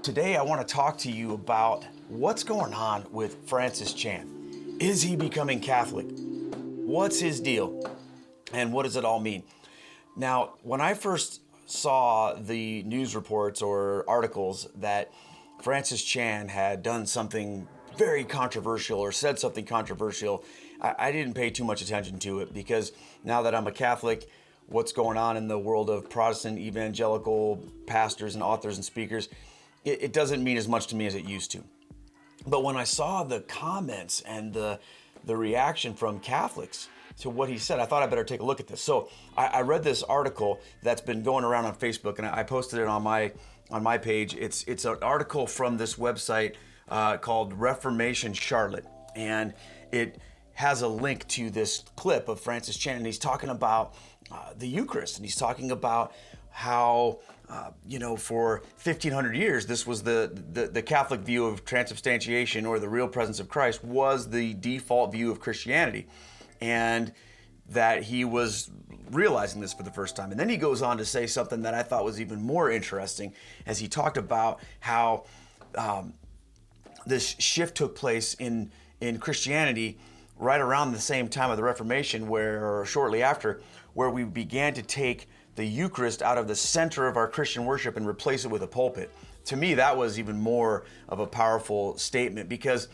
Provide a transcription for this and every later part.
Today I want to talk to you about what's going on with Francis Chan. Is he becoming Catholic? What's his deal? And what does it all mean? Now, when I first saw the news reports or articles that Francis Chan had done something very controversial or said something controversial, I didn't pay too much attention to it because now that I'm a Catholic, what's going on in the world of Protestant evangelical pastors and authors and speakers, it doesn't mean as much to me as it used to. But when I saw the comments and the reaction from Catholics to what he said, I thought I better take a look at this. So I read this article that's been going around on Facebook, and I posted it on my page. It's an article from this website called Reformation Charlotte, and it has a link to this clip of Francis Chan, and he's talking about the Eucharist, and he's talking about how for 1,500 years, this was the Catholic view of transubstantiation, or the real presence of Christ, was the default view of Christianity, and that he was realizing this for the first time. And then he goes on to say something that I thought was even more interesting, as he talked about how this shift took place in Christianity right around the same time of the Reformation, or shortly after, where we began to take the Eucharist out of the center of our Christian worship and replace it with a pulpit. To me, that was even more of a powerful statement, because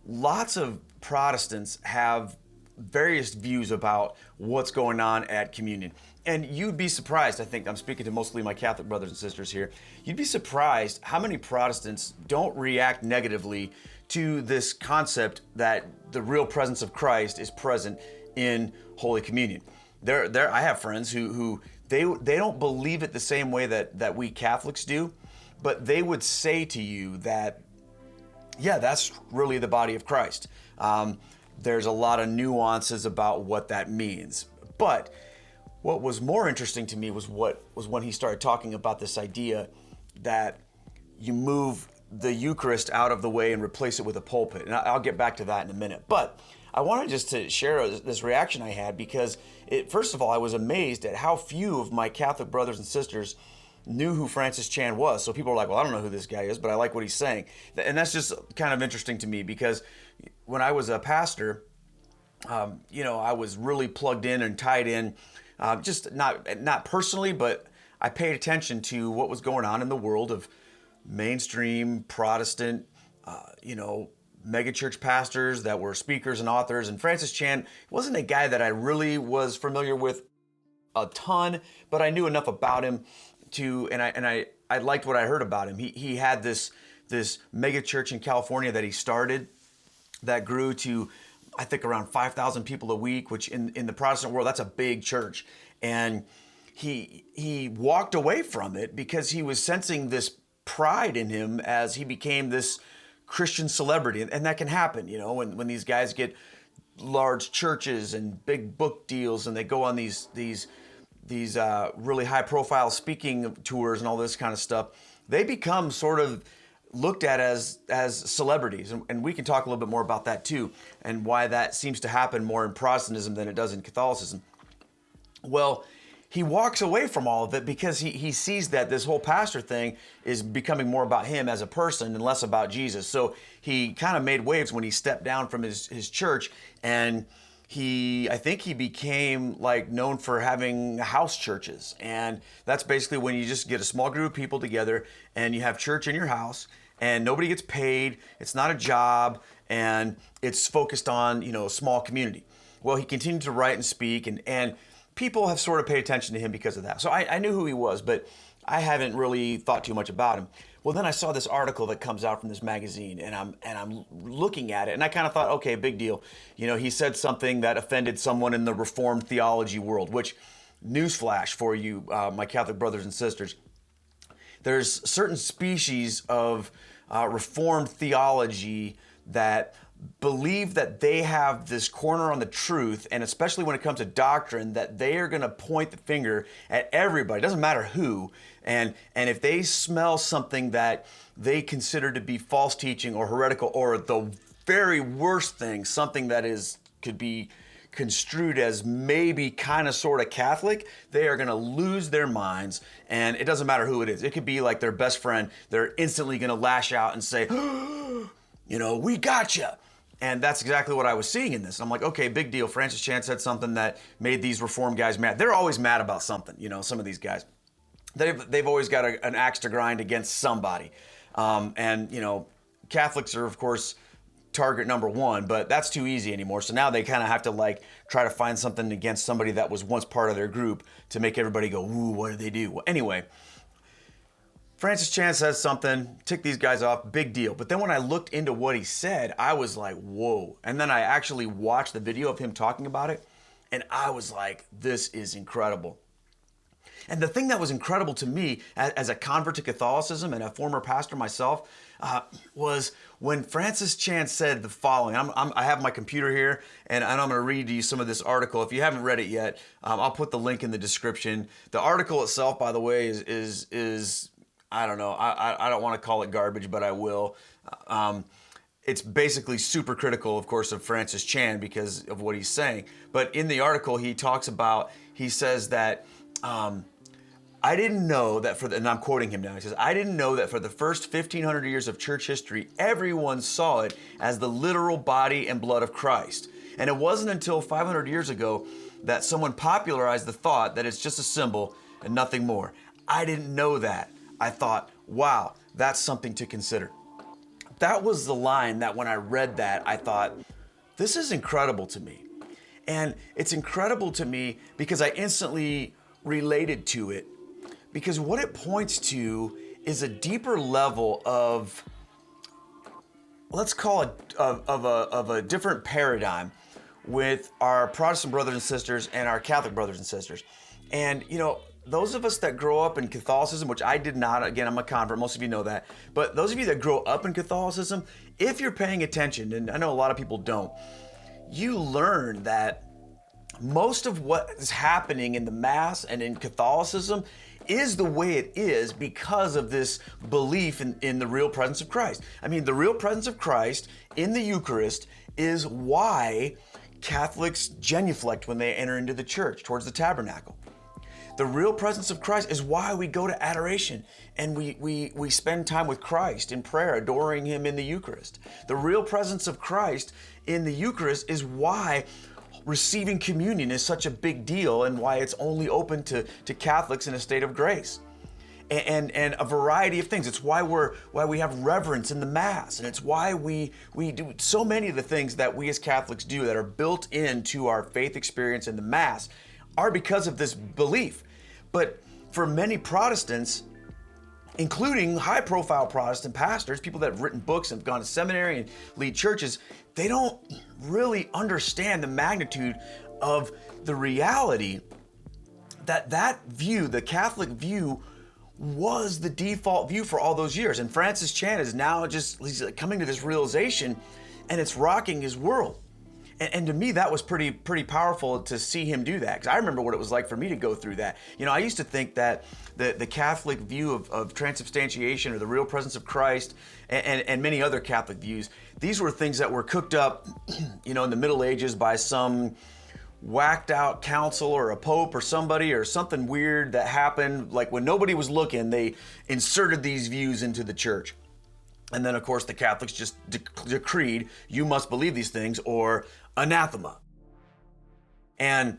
lots of Protestants have various views about what's going on at communion. And you'd be surprised, I think I'm speaking to mostly my Catholic brothers and sisters here, you'd be surprised how many Protestants don't react negatively to this concept that the real presence of Christ is present in Holy Communion. I have friends who they don't believe it the same way that we Catholics do, but they would say to you that, yeah, that's really the body of Christ. There's a lot of nuances about what that means. But what was more interesting to me was when he started talking about this idea that you move the Eucharist out of the way and replace it with a pulpit. And I'll get back to that in a minute. But I wanted just to share this reaction I had, because first of all, I was amazed at how few of my Catholic brothers and sisters knew who Francis Chan was. So people were like, well, I don't know who this guy is, but I like what he's saying. And that's just kind of interesting to me, because when I was a pastor, I was really plugged in and tied in, just not personally, but I paid attention to what was going on in the world of mainstream Protestant, megachurch pastors that were speakers and authors. And Francis Chan wasn't a guy that I really was familiar with a ton, but I knew enough about him and I liked what I heard about him. He had this megachurch in California that he started that grew to, I think, around 5,000 people a week, which in the Protestant world, that's a big church. And he walked away from it because he was sensing this pride in him as he became this Christian celebrity. And that can happen, when these guys get large churches and big book deals, and they go on these really high profile speaking tours and all this kind of stuff. They become sort of looked at as celebrities. And we can talk a little bit more about that too, and why that seems to happen more in Protestantism than it does in Catholicism. Well, he walks away from all of it because he sees that this whole pastor thing is becoming more about him as a person and less about Jesus. So he kind of made waves when he stepped down from his church, and I think he became known for having house churches. And that's basically when you just get a small group of people together and you have church in your house, and nobody gets paid. It's not a job, and it's focused on, a small community. Well, he continued to write and speak, and people have sort of paid attention to him because of that. So I knew who he was, but I haven't really thought too much about him. Well, then I saw this article that comes out from this magazine, and I'm looking at it, and I kind of thought, okay, big deal. He said something that offended someone in the Reformed theology world, which, newsflash for you, my Catholic brothers and sisters, there's certain species of Reformed theology that believe that they have this corner on the truth, and especially when it comes to doctrine, that they are going to point the finger at everybody. It doesn't matter who. And if they smell something that they consider to be false teaching or heretical, or the very worst thing, something that could be construed as maybe kind of sort of Catholic, they are going to lose their minds. And it doesn't matter who it is. It could be like their best friend. They're instantly going to lash out and say, we gotcha. And that's exactly what I was seeing in this. I'm like, okay, big deal. Francis Chan said something that made these Reformed guys mad. They're always mad about something, some of these guys. They've always got an axe to grind against somebody. Catholics are, of course, target number one, but that's too easy anymore. So now they kind of have to try to find something against somebody that was once part of their group to make everybody go, ooh, what did they do? Well, anyway, Francis Chan says something, tick these guys off, big deal. But then when I looked into what he said, I was like, whoa. And then I actually watched the video of him talking about it, and I was like, this is incredible. And the thing that was incredible to me as a convert to Catholicism and a former pastor myself was when Francis Chan said the following. I have my computer here, and I'm going to read to you some of this article. If you haven't read it yet, I'll put the link in the description. The article itself, by the way, is I don't know. I don't want to call it garbage, but I will. It's basically super critical, of course, of Francis Chan because of what he's saying. But in the article, he says that I didn't know that and I'm quoting him now, he says, I didn't know that for the first 1,500 years of church history, everyone saw it as the literal body and blood of Christ. And it wasn't until 500 years ago that someone popularized the thought that it's just a symbol and nothing more. I didn't know that. I thought, wow, that's something to consider. That was the line that when I read that, I thought, this is incredible to me. And it's incredible to me because I instantly related to it, because what it points to is a deeper level of, let's call it, of a different paradigm with our Protestant brothers and sisters and our Catholic brothers and sisters. And, those of us that grow up in Catholicism, which I did not, again, I'm a convert, most of you know that, but those of you that grow up in Catholicism, if you're paying attention, and I know a lot of people don't, you learn that most of what is happening in the Mass and in Catholicism is the way it is because of this belief in the real presence of Christ. I mean, the real presence of Christ in the Eucharist is why Catholics genuflect when they enter into the church towards the tabernacle. The real presence of Christ is why we go to adoration and we spend time with Christ in prayer, adoring Him in the Eucharist. The real presence of Christ in the Eucharist is why receiving communion is such a big deal and why it's only open to Catholics in a state of grace. And a variety of things. It's why we have reverence in the Mass, and it's why we do so many of the things that we as Catholics do that are built into our faith experience in the Mass are because of this belief. But for many Protestants, including high-profile Protestant pastors, people that have written books and have gone to seminary and lead churches, they don't really understand the magnitude of the reality that view, the Catholic view, was the default view for all those years. And Francis Chan is now he's coming to this realization, and it's rocking his world. And to me, that was pretty powerful to see him do that, because I remember what it was like for me to go through that. I used to think that the Catholic view of transubstantiation or the real presence of Christ and many other Catholic views, these were things that were cooked up, in the Middle Ages by some whacked out council or a pope or somebody or something weird that happened. Like when nobody was looking, they inserted these views into the church. And then, of course, the Catholics just decreed, you must believe these things or anathema. And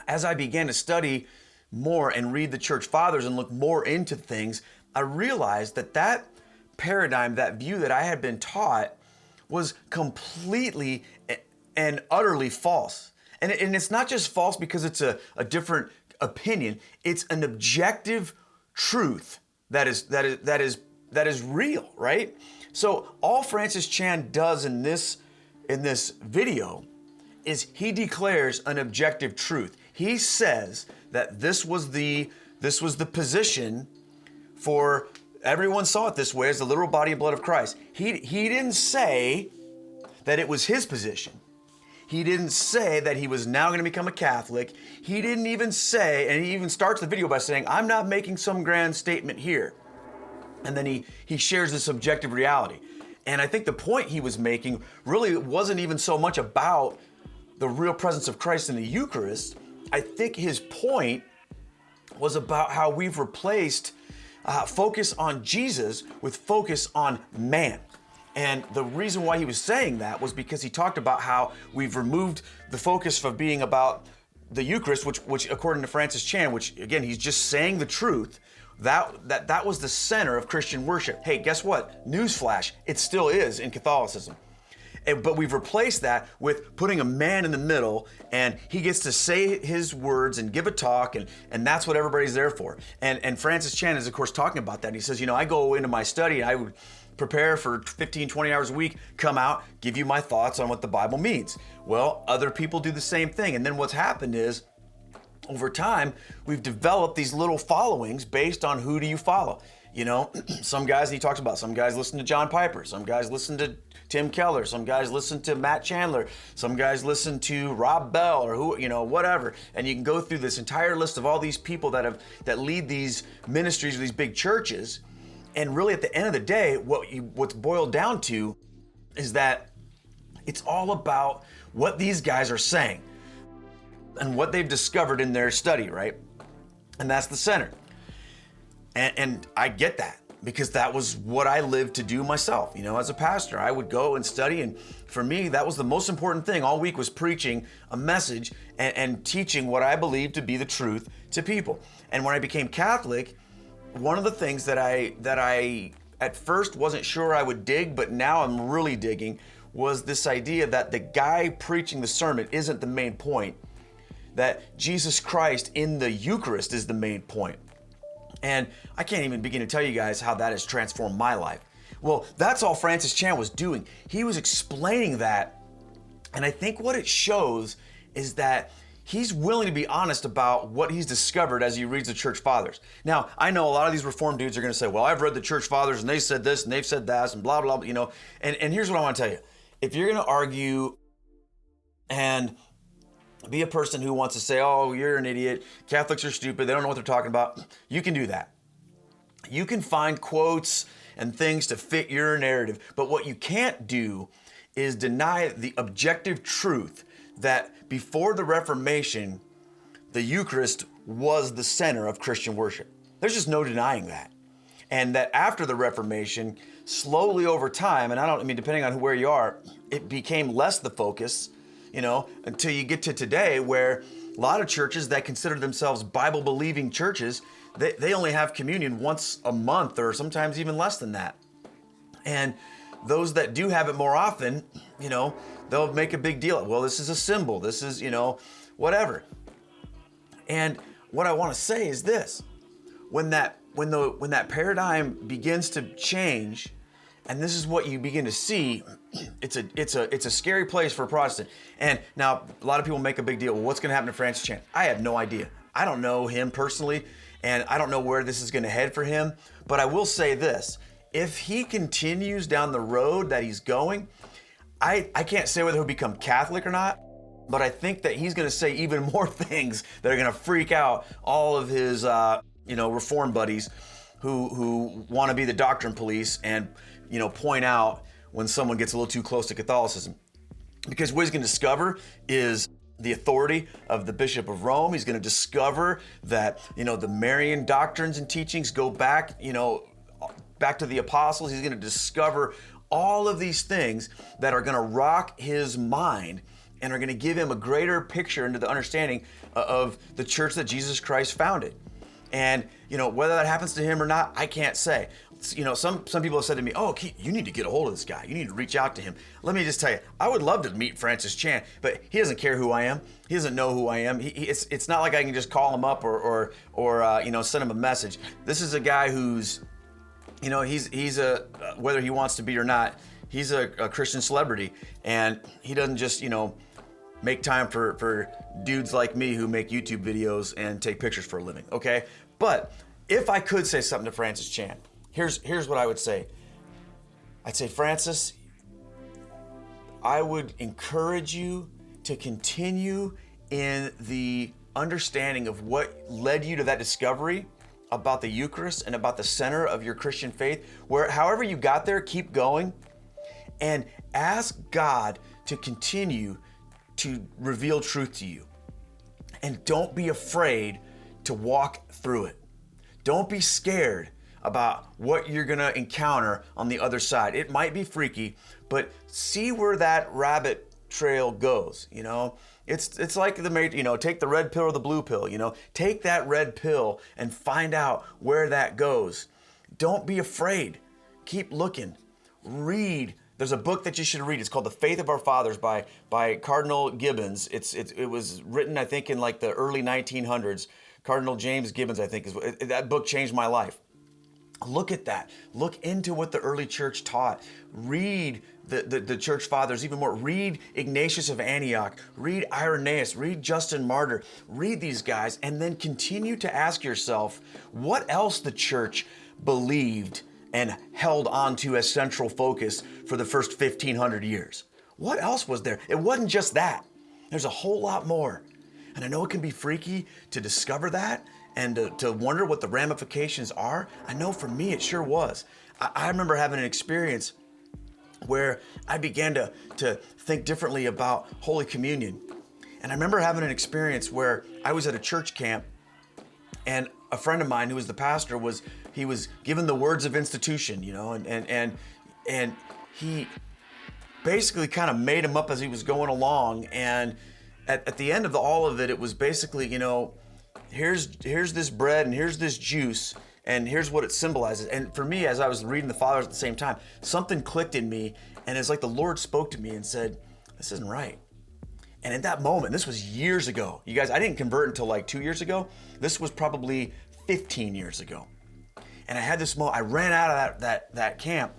as I began to study more and read the church fathers and look more into things, I realized that paradigm, that view that I had been taught was completely and utterly false. And it's not just false because it's a different opinion. It's an objective truth that is real, right? So all Francis Chan does in this video is he declares an objective truth. He says that this was the position for everyone saw it this way as the literal body and blood of Christ. He didn't say that it was his position. He didn't say that he was now going to become a Catholic. He didn't even say, and he even starts the video by saying, I'm not making some grand statement here. And then he shares this objective reality. And I think the point he was making really wasn't even so much about the real presence of Christ in the Eucharist, I think his point was about how we've replaced focus on Jesus with focus on man. And the reason why he was saying that was because he talked about how we've removed the focus from being about the Eucharist, which according to Francis Chan, which again, he's just saying the truth, that was the center of Christian worship. Hey, guess what? Newsflash, it still is in Catholicism. But we've replaced that with putting a man in the middle, and he gets to say his words and give a talk, and that's what everybody's there for. And Francis Chan is, of course, talking about that. And he says, I go into my study, and I would prepare for 15, 20 hours a week, come out, give you my thoughts on what the Bible means. Well, other people do the same thing. And then what's happened is, over time, we've developed these little followings based on who do you follow. Some guys, he talks about, some guys listen to John Piper, some guys listen to Tim Keller, some guys listen to Matt Chandler, some guys listen to Rob Bell or whatever. And you can go through this entire list of all these people that lead these ministries or these big churches. And really at the end of the day, what's boiled down to is that it's all about what these guys are saying and what they've discovered in their study, right? And that's the center. And I get that because that was what I lived to do myself. As a pastor, I would go and study. And for me, that was the most important thing all week, was preaching a message and teaching what I believed to be the truth to people. And when I became Catholic, one of the things that I at first wasn't sure I would dig, but now I'm really digging, was this idea that the guy preaching the sermon isn't the main point, that Jesus Christ in the Eucharist is the main point. And I can't even begin to tell you guys how that has transformed my life. Well, that's all Francis Chan was doing. He was explaining that. And I think what it shows is that he's willing to be honest about what he's discovered as he reads the church fathers. Now, I know a lot of these Reformed dudes are going to say, well, I've read the church fathers and they said this and they've said that and blah, blah, blah, And here's what I want to tell you. If you're going to argue and be a person who wants to say, oh, you're an idiot, Catholics are stupid, they don't know what they're talking about, you can do that. You can find quotes and things to fit your narrative, but what you can't do is deny the objective truth that before the Reformation, the Eucharist was the center of Christian worship. There's just no denying that. And that after the Reformation, slowly over time, and depending on where you are, it became less the focus, until you get to today, where a lot of churches that consider themselves Bible-believing churches, they only have communion once a month or sometimes even less than that. And those that do have it more often, they'll make a big deal. Well, this is a symbol. This is, whatever. And what I want to say is this: when that paradigm begins to change, and this is what you begin to see, it's a scary place for a Protestant. And now a lot of people make a big deal. Well, what's going to happen to Francis Chan? I have no idea. I don't know him personally, and I don't know where this is going to head for him. But I will say this: if he continues down the road that he's going, I can't say whether he'll become Catholic or not, but I think that he's going to say even more things that are going to freak out all of his, Reform buddies who want to be the doctrine police and, point out when someone gets a little too close to Catholicism. Because what he's going to discover is the authority of the Bishop of Rome. He's going to discover that, the Marian doctrines and teachings go back, back to the apostles. He's going to discover all of these things that are going to rock his mind and are going to give him a greater picture into the understanding of the church that Jesus Christ founded. And, whether that happens to him or not, I can't say. Some people have said to me, oh, Keith, you need to get a hold of this guy. You need to reach out to him. Let me just tell you, I would love to meet Francis Chan, but he doesn't care who I am. He doesn't know who I am. It's not like I can just call him up or send him a message. This is a guy who's, he's a, whether he wants to be or not, he's a Christian celebrity, and he doesn't just, make time for dudes like me who make YouTube videos and take pictures for a living, okay? But if I could say something to Francis Chan, here's what I would say. I'd say, Francis, I would encourage you to continue in the understanding of what led you to that discovery about the Eucharist and about the center of your Christian faith, where however you got there, keep going and ask God to continue to reveal truth to you. And don't be afraid to walk through it. Don't be scared about what you're gonna encounter on the other side. It might be freaky, but see where that rabbit trail goes, you know? It's like take the red pill or the blue pill, you know? Take that red pill and find out where that goes. Don't be afraid. Keep looking. Read. There's a book that you should read. It's called The Faith of Our Fathers by Cardinal Gibbons. It was written, I think, in like the early 1900s. Cardinal James Gibbons, I think, that book changed my life. Look at that. Look into what the early church taught. Read the church fathers even more. Read Ignatius of Antioch. Read Irenaeus. Read Justin Martyr. Read these guys and then continue to ask yourself what else the church believed and held on to as central focus for the first 1,500 years. What else was there? It wasn't just that. There's a whole lot more. And I know it can be freaky to discover that and to wonder what the ramifications are. I know for me, it sure was. I remember having an experience where I began to think differently about Holy Communion. And I remember having an experience where I was at a church camp and a friend of mine who was the pastor was given the words of institution, you know, and he basically kind of made them up as he was going along. And at the end of all of it, it was basically, you know, here's this bread and here's this juice and here's what it symbolizes. And for me, as I was reading the Fathers at the same time, something clicked in me, and it's like the Lord spoke to me and said, this isn't right. And at that moment, this was years ago. You guys, I didn't convert until like 2 years ago. This was probably 15 years ago. And I had this moment, I ran out of that camp,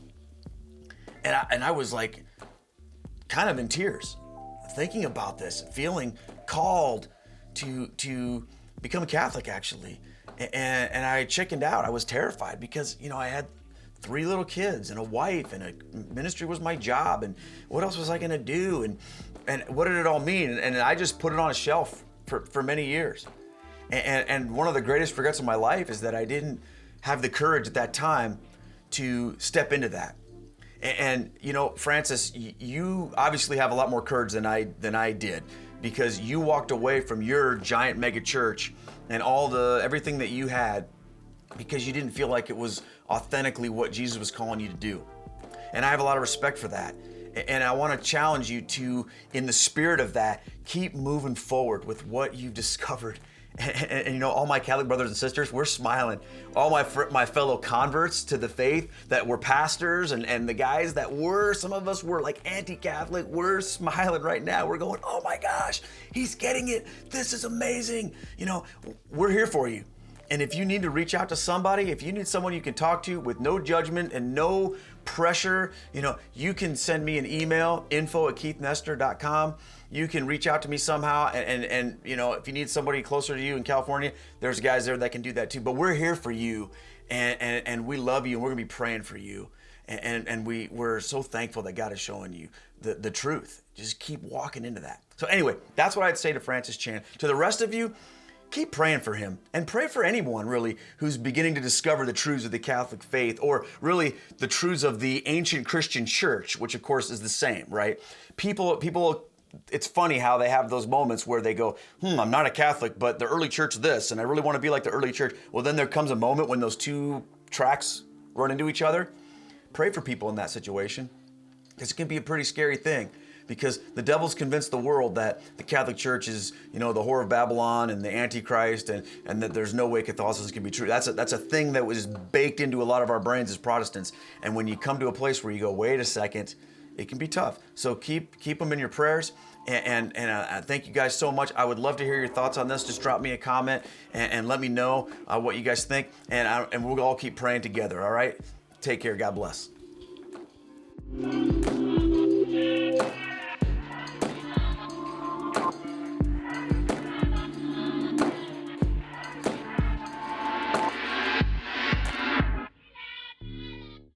and I was like kind of in tears, thinking about this, feeling called to become a Catholic actually. And I chickened out. I was terrified because, you know, I had 3 little kids and a wife, and a ministry was my job, and what else was I gonna do? And what did it all mean? And I just put it on a shelf for many years. And one of the greatest regrets of my life is that I didn't have the courage at that time to step into that. And you know, Francis, you obviously have a lot more courage than I did, because you walked away from your giant mega church and everything that you had because you didn't feel like it was authentically what Jesus was calling you to do. And I have a lot of respect for that. And I want to challenge you to, in the spirit of that, keep moving forward with what you've discovered. And you know, all my Catholic brothers and sisters, we're smiling. All my fellow converts to the faith that were pastors and the guys that some of us were like anti-Catholic, we're smiling right now. We're going, oh my gosh, he's getting it. This is amazing. You know, we're here for you. And if you need to reach out to somebody, if you need someone you can talk to with no judgment and no pressure, you know, you can send me an email, info@keithnester.com. You can reach out to me somehow, and you know, if you need somebody closer to you in California, there's guys there that can do that too. But we're here for you, and we love you, and we're gonna be praying for you, and we're so thankful that God is showing you the truth. Just keep walking into that. So anyway, that's what I'd say to Francis Chan. To the rest of you, keep praying for him, and pray for anyone really who's beginning to discover the truths of the Catholic faith, or really the truths of the ancient Christian church, which of course is the same, right? People, it's funny how they have those moments where they go, I'm not a Catholic, but the early church this, and I really want to be like the early church. Well, then there comes a moment when those two tracks run into each other. Pray for people in that situation, because it can be a pretty scary thing. Because the devil's convinced the world that the Catholic Church is, you know, the whore of Babylon and the Antichrist, and that there's no way Catholicism can be true. That's a thing that was baked into a lot of our brains as Protestants. And when you come to a place where you go, wait a second, it can be tough. So keep them in your prayers. And thank you guys so much. I would love to hear your thoughts on this. Just drop me a comment and let me know what you guys think. And we'll all keep praying together. All right. Take care. God bless.